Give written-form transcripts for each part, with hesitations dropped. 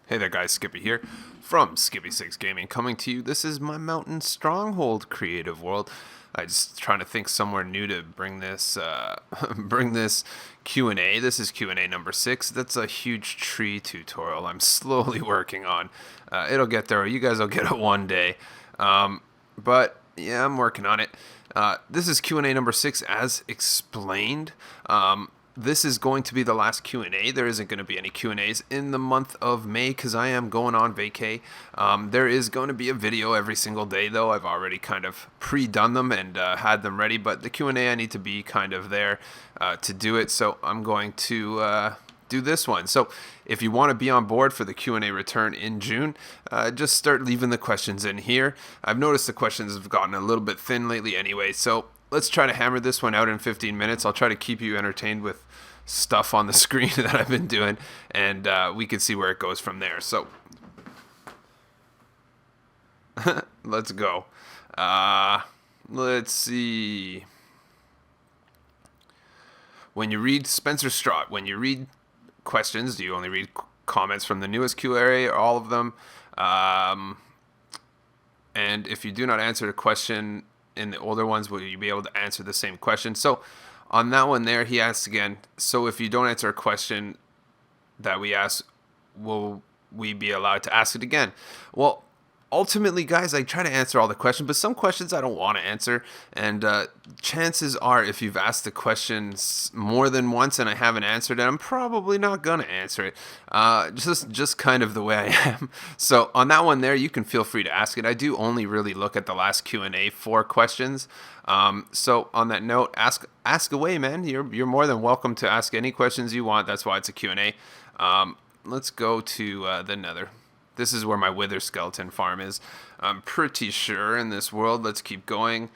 Hey there guys, Skippy here from Skippy6 Gaming coming to you. This is my Mountain Stronghold creative world. I just trying to think somewhere new to bring this bring this Q&A. This is Q&A number 6. That's a huge tree tutorial I'm slowly working on. It'll get there. You guys will get it one day. But yeah, I'm working on it. This is Q&A number 6 as explained. This is going to be the last Q&A. There isn't going to be any Q&As in the month of May because I am going on vacay. There is going to be a video every single day, though. I've already kind of pre-done them and had them ready, but the Q&A I need to be kind of there to do it, so I'm going to do this one. So if you want to be on board for the Q&A return in June, just start leaving the questions in here. I've noticed the questions have gotten a little bit thin lately anyway, so let's try to hammer this one out in 15 minutes. I'll try to keep you entertained with stuff on the screen that I've been doing, and we can see where it goes from there. So let's go. Let's see. When you read Spencer Strott, when you read questions, do you only read comments from the newest Q&A or all of them? And if you do not answer the question in the older ones, will you be able to answer the same question? So on that one there, he asks again, so if you don't answer a question that we ask, will we be allowed to ask it again? Well, ultimately, guys, I try to answer all the questions, but some questions I don't want to answer. And chances are, if you've asked the questions more than once and I haven't answered it, I'm probably not going to answer it. Just kind of the way I am. So on that one there, you can feel free to ask it. I do only really look at the last Q&A for questions. So on that note, ask away, man. You're more than welcome to ask any questions you want. That's why it's a Q&A. Let's go to the Nether. This is where my wither skeleton farm is. I'm pretty sure in this world. Let's keep going.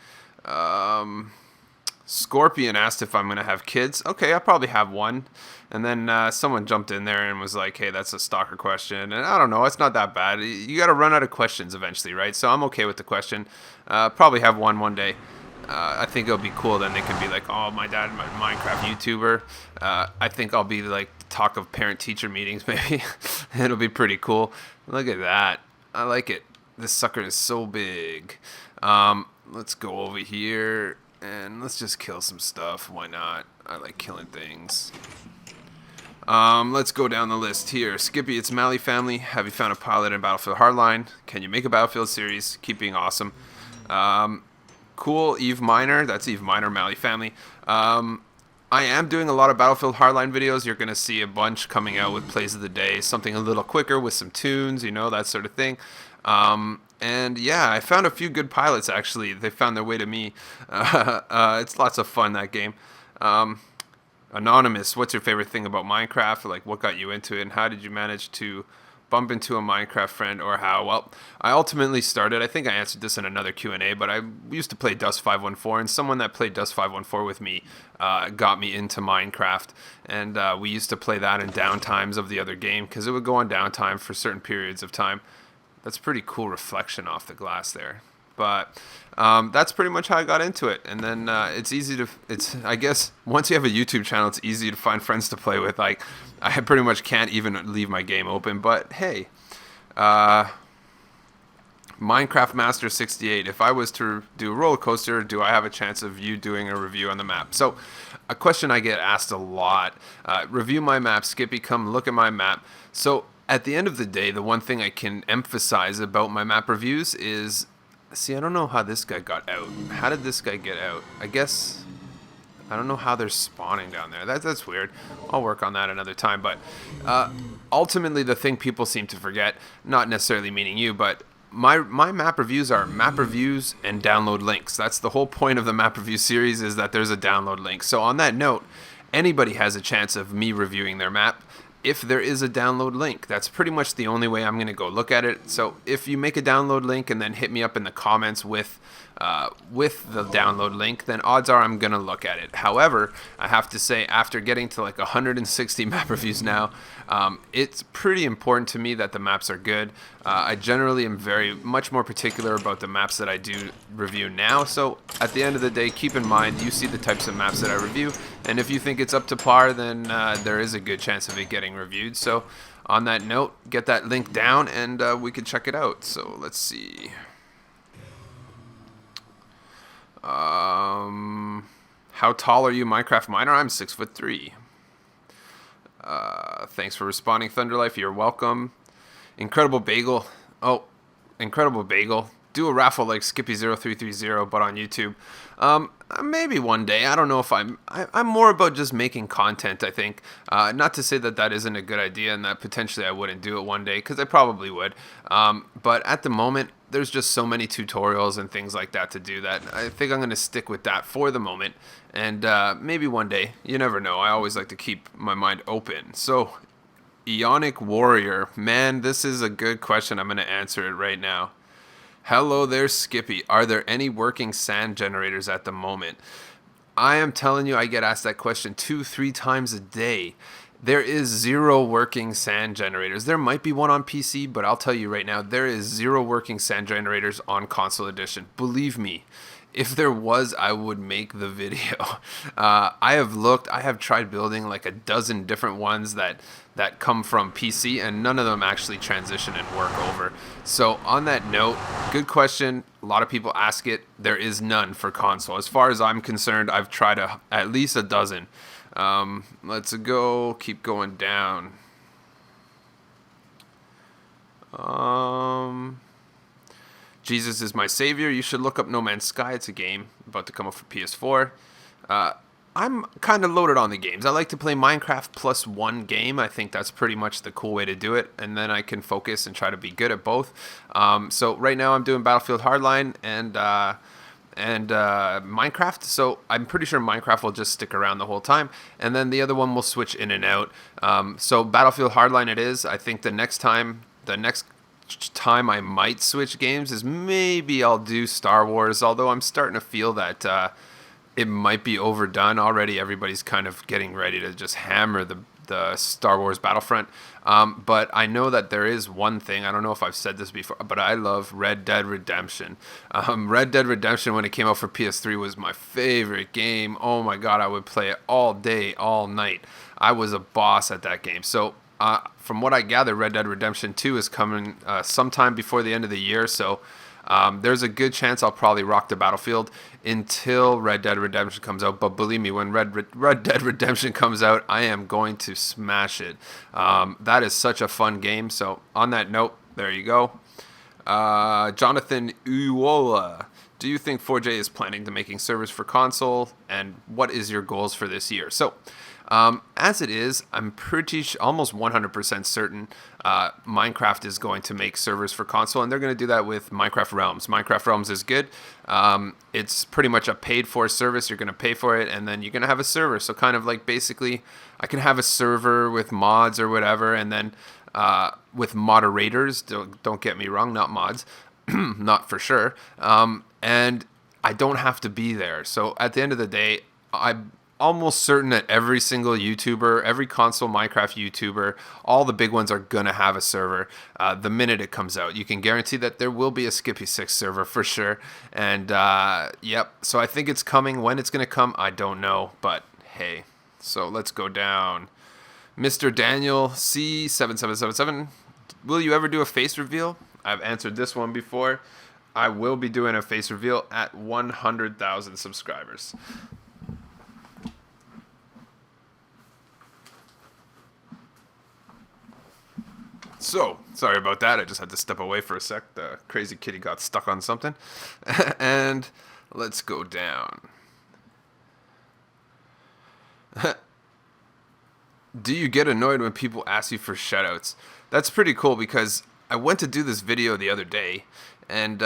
Scorpion asked if I'm going to have kids. Okay, I probably have one. And then someone jumped in there and was like, hey, that's a stalker question. And I don't know, it's not that bad. You got to run out of questions eventually, right? So I'm okay with the question. Probably have one day. I think it'll be cool. Then they can be like, oh, my dad, my Minecraft YouTuber. I think I'll be like talk of parent-teacher meetings, maybe. It'll be pretty cool. Look at that. I like it. This sucker is so big. Let's go over here and let's just kill some stuff. Why not? I like killing things. Let's go down the list here. Skippy, it's Mally family. Have you found a pilot in Battlefield Hardline? Can you make a Battlefield series? Keep being awesome. Cool, Eve Miner. That's Eve Miner, Mally family. I am doing a lot of Battlefield Hardline videos. You're going to see a bunch coming out with plays of the day, something a little quicker with some tunes, you know, that sort of thing. And yeah, I found a few good pilots, actually. They found their way to me. It's lots of fun, that game. Anonymous, what's your favorite thing about Minecraft? Like, what got you into it, and how did you manage to bump into a Minecraft friend, or how? Well, I ultimately started, I think I answered this in another Q&A, but I used to play Dust 514, and someone that played Dust 514 with me got me into Minecraft, and we used to play that in downtimes of the other game, because it would go on downtime for certain periods of time. That's pretty cool reflection off the glass there. But that's pretty much how I got into it. And then it's easy to, I guess, once you have a YouTube channel, it's easy to find friends to play with. Like, I pretty much can't even leave my game open. But hey, Minecraft Master 68, if I was to do a roller coaster, do I have a chance of you doing a review on the map? So a question I get asked a lot, review my map, Skippy, come look at my map. So at the end of the day, the one thing I can emphasize about my map reviews is, see, I don't know how this guy got out. How did this guy get out? I guess, I don't know how they're spawning down there. That's weird. I'll work on that another time. But ultimately, the thing people seem to forget, not necessarily meaning you, but my map reviews are map reviews and download links. That's the whole point of the map review series, is that there's a download link. So on that note, anybody has a chance of me reviewing their map if there is a download link. That's pretty much the only way I'm going to go look at it. So if you make a download link and then hit me up in the comments with with the download link, then odds are I'm going to look at it. However, I have to say, after getting to like 160 map reviews now, it's pretty important to me that the maps are good. I generally am very much more particular about the maps that I do review now. So at the end of the day, keep in mind, you see the types of maps that I review, and if you think it's up to par, then there is a good chance of it getting reviewed. So on that note, get that link down and we can check it out. So let's see. How tall are you, Minecraft Miner? I'm 6'3". Thanks for responding, Thunderlife. You're welcome. Incredible Bagel. Oh, Incredible Bagel. Do a raffle like Skippy0330, but on YouTube. Maybe one day. I don't know if I'm more about just making content, I think. Not to say that that isn't a good idea and that potentially I wouldn't do it one day, because I probably would. But at the moment, there's just so many tutorials and things like that to do that I think I'm going to stick with that for the moment. And maybe one day. You never know. I always like to keep my mind open. So, Ionic Warrior. Man, this is a good question. I'm going to answer it right now. Hello there, Skippy. Are there any working sand generators at the moment? I am telling you, I get asked that question 2-3 times a day. There is 0 working sand generators. There might be one on PC, but I'll tell you right now, there is 0 working sand generators on console edition. Believe me, if there was, I would make the video. I have tried building like a dozen different ones that come from PC, and none of them actually transition and work over. So on that note, good question. A lot of people ask it. There is none for console. As far as I'm concerned, I've tried at least a dozen. Let's go. Keep going down. Jesus is my savior. You should look up No Man's Sky. It's a game about to come up for PS4. I'm kind of loaded on the games. I like to play Minecraft plus one game. I think that's pretty much the cool way to do it, and then I can focus and try to be good at both. So right now I'm doing Battlefield Hardline and Minecraft. So I'm pretty sure Minecraft will just stick around the whole time, and then the other one will switch in and out. So Battlefield Hardline it is. I think the next time I might switch games is maybe I'll do Star Wars, although I'm starting to feel that it might be overdone already. Everybody's kind of getting ready to just hammer the Star Wars Battlefront. But I know that there is one thing, I don't know if I've said this before, but I love Red Dead Redemption. Red Dead Redemption, when it came out for PS3, was my favorite game. Oh my god, I would play it all day, all night. I was a boss at that game. So from what I gather, Red Dead Redemption 2 is coming sometime before the end of the year, so there's a good chance I'll probably rock the Battlefield until Red Dead Redemption comes out. But believe me, when Red Dead Redemption comes out, I am going to smash it. That is such a fun game. So on that note, there you go. Jonathan Uwola, do you think 4J is planning to making servers for console? And what is your goals for this year? So as it is, I'm almost 100% certain Minecraft is going to make servers for console, and they're going to do that with Minecraft Realms. Minecraft Realms is good. It's pretty much a paid-for service. You're going to pay for it, and then you're going to have a server. So kind of like basically I can have a server with mods or whatever, and then with moderators. Don't get me wrong, not mods. Not for sure. And I don't have to be there. So at the end of the day, I'm almost certain that every single YouTuber, every console Minecraft YouTuber, all the big ones are going to have a server the minute it comes out. You can guarantee that there will be a Skippy 6 server for sure. And yep, so I think it's coming. When it's going to come, I don't know. But hey, so let's go down. Mr. Daniel C7777, will you ever do a face reveal? I've answered this one before. I will be doing a face reveal at 100,000 subscribers. So, sorry about that. I just had to step away for a sec. The crazy kitty got stuck on something. And let's go down. Do you get annoyed when people ask you for shoutouts? That's pretty cool because I went to do this video the other day, and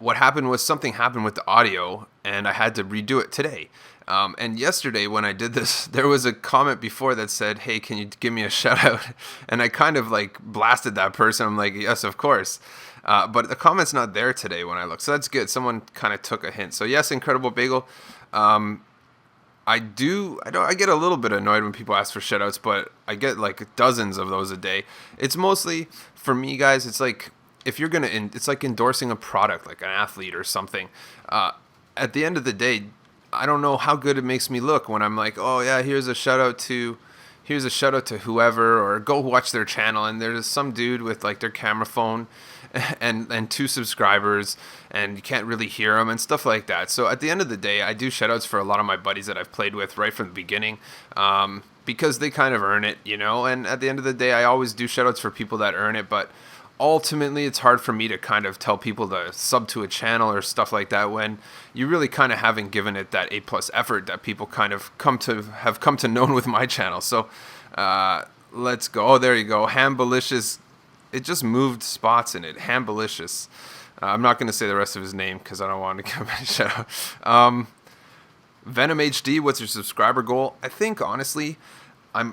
what happened was something happened with the audio, and I had to redo it today. And yesterday when I did this, there was a comment before that said, "Hey, can you give me a shout out?" And I kind of like blasted that person. I'm like, "Yes, of course." But the comment's not there today when I look, so that's good. Someone kind of took a hint. So yes, Incredible Bagel. I get a little bit annoyed when people ask for shoutouts, but I get like dozens of those a day. It's mostly for me, guys. It's like if you're it's like endorsing a product, like an athlete or something. At the end of the day, I don't know how good it makes me look when I'm like, oh yeah, here's a shout out to whoever, or go watch their channel, and there's some dude with like their camera phone and 2 subscribers, and you can't really hear them and stuff like that. So at the end of the day, I do shoutouts for a lot of my buddies that I've played with right from the beginning, because they kind of earn it, you know. And at the end of the day, I always do shoutouts for people that earn it, but ultimately it's hard for me to kind of tell people to sub to a channel or stuff like that when you really kind of haven't given it that A+ effort that people kind of come to known with my channel. So let's go. Oh, there you go. Hambalicious. It just moved spots in it. Hambalicious. I'm not going to say the rest of his name because I don't want to give him a shout out. Venom HD, what's your subscriber goal? I think honestly, I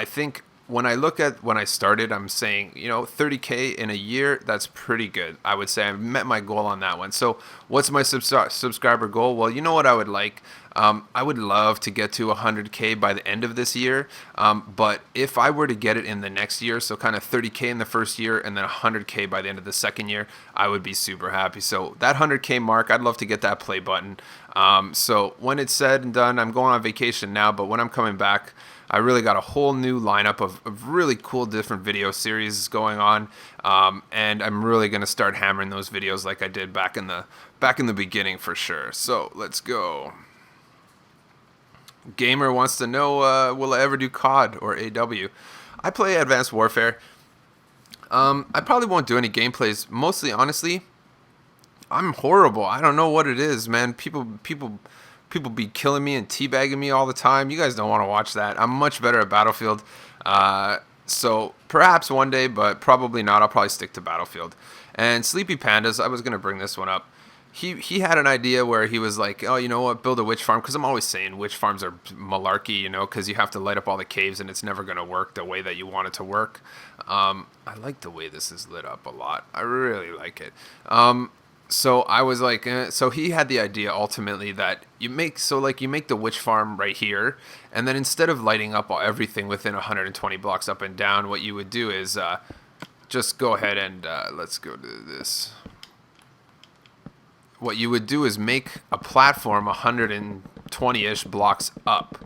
think when I look at when I started, I'm saying, 30K in a year, that's pretty good. I would say I met my goal on that one. So what's my subscriber goal? Well, you know what I would like? I would love to get to 100K by the end of this year. But if I were to get it in the next year, so kind of 30K in the first year and then 100K by the end of the second year, I would be super happy. So that 100K mark, I'd love to get that play button. So when it's said and done, I'm going on vacation now, but when I'm coming back, I really got a whole new lineup of really cool different video series going on, and I'm really going to start hammering those videos like I did back in the beginning for sure. So let's go. Gamer wants to know, will I ever do COD or AW? I play Advanced Warfare. I probably won't do any gameplays. Mostly, honestly, I'm horrible. I don't know what it is, man. People be killing me and teabagging me all the time. You guys don't want to watch that. I'm much better at Battlefield. So perhaps one day, but probably not. I'll probably stick to Battlefield. And Sleepy Pandas, I was going to bring this one up. He had an idea where he was like, oh, you know what, build a witch farm. Because I'm always saying witch farms are malarkey, because you have to light up all the caves and it's never going to work the way that you want it to work. I like the way this is lit up a lot. I really like it. So I was like, so he had the idea ultimately that you make the witch farm right here, and then instead of lighting up everything within 120 blocks up and down, what you would do is just go ahead and let's go to this. What you would do is make a platform 120-ish blocks up.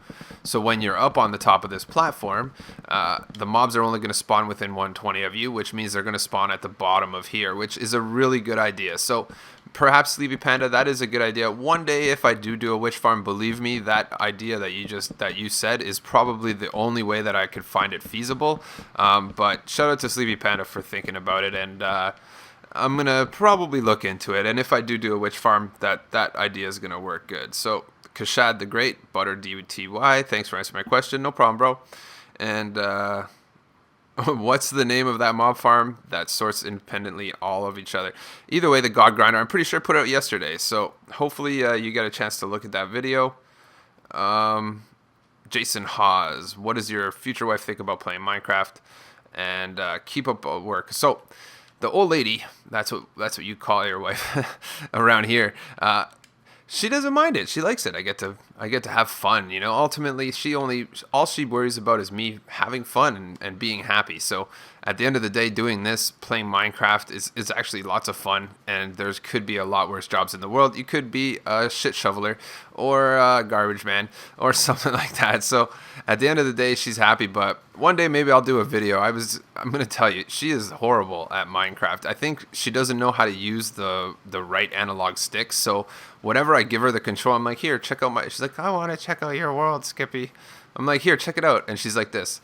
So when you're up on the top of this platform, the mobs are only going to spawn within 120 of you, which means they're going to spawn at the bottom of here, which is a really good idea. So perhaps Sleepy Panda, that is a good idea. One day, if I do a witch farm, believe me, that idea that you said is probably the only way that I could find it feasible. But shout out to Sleepy Panda for thinking about it, and I'm going to probably look into it. And if I do a witch farm, that idea is going to work good. So Kashad the Great, Butter DTY, thanks for answering my question. No problem, bro. And what's the name of that mob farm that sorts independently all of each other? Either way, the God Grinder, I'm pretty sure put out yesterday. So hopefully you get a chance to look at that video. Jason Hawes, what does your future wife think about playing Minecraft? And keep up work. So the old lady, that's what you call your wife around here. She doesn't mind it. She likes it. I get to have fun. Ultimately, all she worries about is me having fun and being happy. So at the end of the day, doing this, playing Minecraft is actually lots of fun. And there could be a lot worse jobs in the world. You could be a shit shoveler or a garbage man or something like that. So at the end of the day, she's happy. But one day maybe I'll do a video. I'm gonna tell you, she is horrible at Minecraft. I think she doesn't know how to use the right analog sticks. So whenever I give her the control, I'm like, here, check out she's like, I want to check out your world, Skippy. I'm like, here, check it out. And she's like this.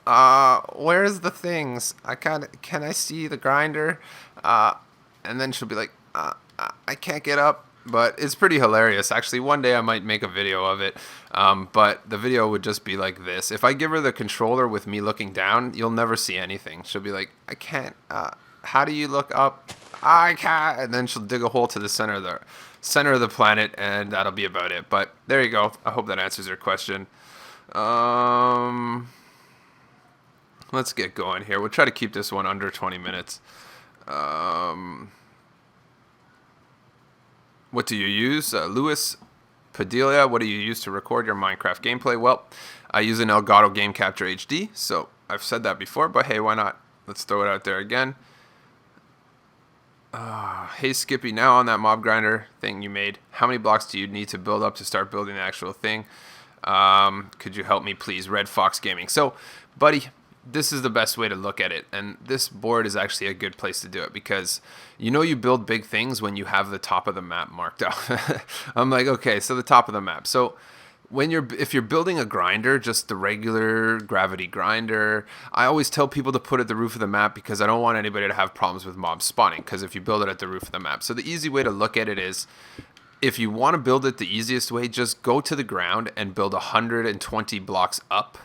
Where's the things? Can I see the grinder? And then she'll be like, I can't get up. But it's pretty hilarious. Actually, one day I might make a video of it. But the video would just be like this. If I give her the controller with me looking down, you'll never see anything. She'll be like, I can't. How do you look up? I can't. And then she'll dig a hole to the center of the planet, and that'll be about it. But there you go. I hope that answers your question. Let's get going here. We'll try to keep this one under 20 minutes. What do you use? Louis Padilla, what do you use to record your Minecraft gameplay? Well, I use an Elgato Game Capture HD, so I've said that before, but hey, why not? Let's throw it out there again. Hey Skippy, now on that mob grinder thing you made, how many blocks do you need to build up to start building the actual thing? Could you help me please? Red Fox Gaming. So, buddy, this is the best way to look at it, and this board is actually a good place to do it because you build big things when you have the top of the map marked out. I'm like, okay, so the top of the map. So if you're building a grinder, just the regular gravity grinder, I always tell people to put it at the roof of the map because I don't want anybody to have problems with mobs spawning, because if you build it at the roof of the map. So the easy way to look at it is, if you want to build it the easiest way, just go to the ground and build 120 blocks up,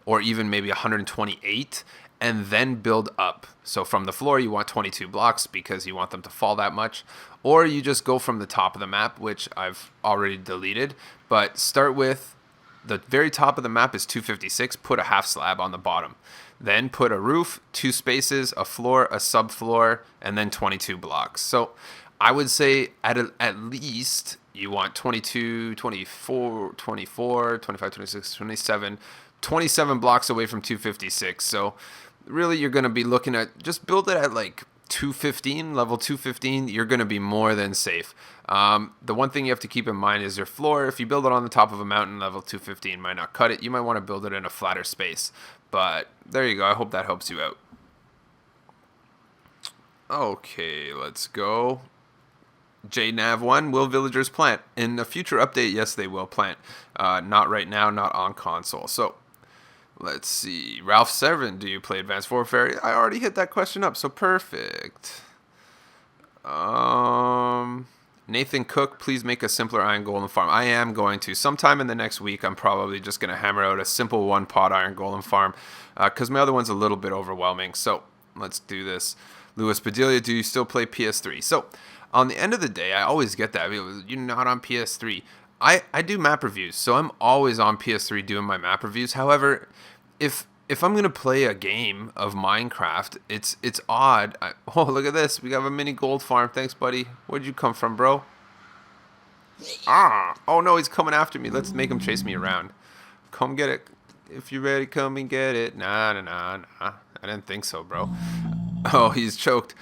or even maybe 128, and then build up. So from the floor, you want 22 blocks because you want them to fall that much. Or you just go from the top of the map, which I've already deleted. But start with the very top of the map is 256, put a half slab on the bottom. Then put a roof, 2 spaces, a floor, a subfloor, and then 22 blocks. So I would say at least you want 22, 24, 25, 26, 27, 27 blocks away from 256. So really you're going to be looking at, just build it at like 215, level 215. You're going to be more than safe. The one thing you have to keep in mind is your floor. If you build it on the top of a mountain, level 215 might not cut it. You might want to build it in a flatter space. But there you go. I hope that helps you out. Okay, let's go. JNav1, will villagers plant? In a future update, yes, they will plant. Not right now, not on console. So let's see. Ralph Severn, do you play Advanced Warfare? I already hit that question up, so perfect. Nathan Cook, please make a simpler iron golem farm. I am going to. Sometime in the next week, I'm probably just going to hammer out a simple 1-pot iron golem farm because my other one's a little bit overwhelming. So let's do this. Louis Padilla, do you still play PS3? So on the end of the day, I always get that. You're not on PS3. I do map reviews, so I'm always on PS3 doing my map reviews. However, if I'm going to play a game of Minecraft, it's odd. Oh, look at this. We got a mini gold farm. Thanks, buddy. Where'd you come from, bro? Oh, no, he's coming after me. Let's make him chase me around. Come get it. If you're ready, come and get it. Nah. I didn't think so, bro. Oh, he's choked.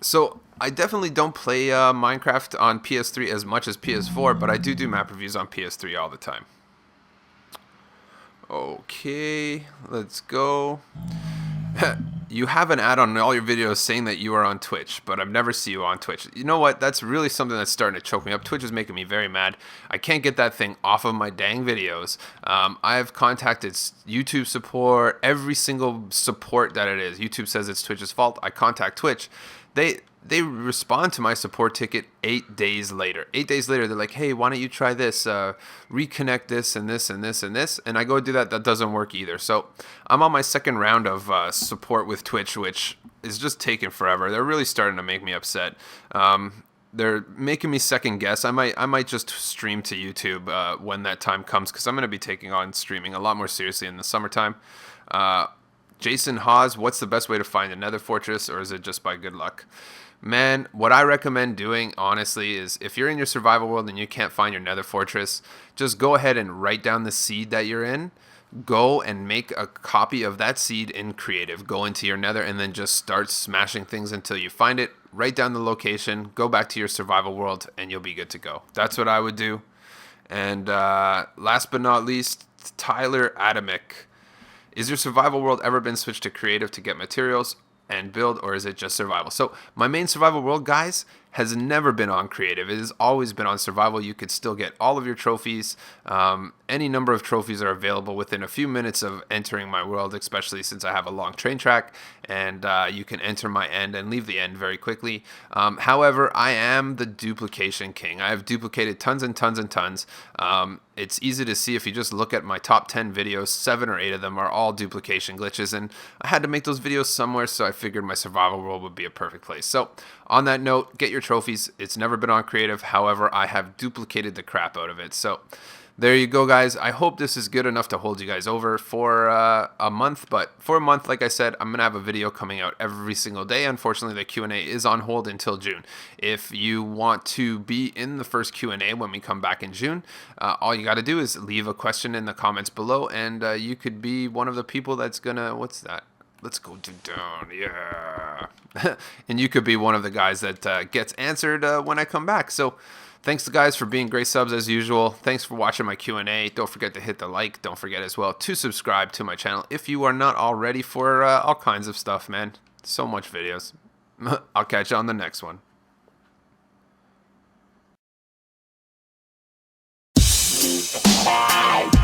So I definitely don't play Minecraft on PS3 as much as PS4, but I do map reviews on PS3 all the time. Okay, let's go. You have an ad on all your videos saying that you are on Twitch, but I've never seen you on Twitch. You know what? That's really something that's starting to choke me up. Twitch is making me very mad. I can't get that thing off of my dang videos. I've contacted YouTube support, every single support that it is. YouTube says it's Twitch's fault. I contact Twitch. They respond to my support ticket 8 days later. 8 days later, they're like, hey, why don't you try this? Reconnect this and this and this and this. And I go do that. That doesn't work either. So I'm on my second round of support with Twitch, which is just taking forever. They're really starting to make me upset. They're making me second guess. I might just stream to YouTube when that time comes, because I'm going to be taking on streaming a lot more seriously in the summertime. Jason Hawes, what's the best way to find a nether fortress, or is it just by good luck? Man, what I recommend doing, honestly, is if you're in your survival world and you can't find your nether fortress, just go ahead and write down the seed that you're in. Go and make a copy of that seed in creative. Go into your nether and then just start smashing things until you find it. Write down the location, go back to your survival world, and you'll be good to go. That's what I would do. And last but not least, Tyler Adamic. Is your survival world ever been switched to creative to get materials and build, or is it just survival? So my main survival world, guys, has never been on creative. It has always been on survival. You could still get all of your trophies. Any number of trophies are available within a few minutes of entering my world, especially since I have a long train track, and you can enter my end and leave the end very quickly. However, I am the duplication king. I have duplicated tons and tons and tons. It's easy to see if you just look at my top 10 videos, 7 or 8 of them are all duplication glitches, and I had to make those videos somewhere, so I figured my survival world would be a perfect place. So on that note, get your trophies. It's never been on creative. However, I have duplicated the crap out of it. So there you go, guys. I hope this is good enough to hold you guys over for a month. But for a month, like I said, I'm going to have a video coming out every single day. Unfortunately, the Q&A is on hold until June. If you want to be in the first Q&A when we come back in June, all you got to do is leave a question in the comments below, and you could be one of the people that's going to... What's that? Let's go down, yeah. And you could be one of the guys that gets answered when I come back. So thanks, guys, for being great subs as usual. Thanks for watching my Q&A. Don't forget to hit the like. Don't forget as well to subscribe to my channel if you are not already, for all kinds of stuff, man. So much videos. I'll catch you on the next one. Bye.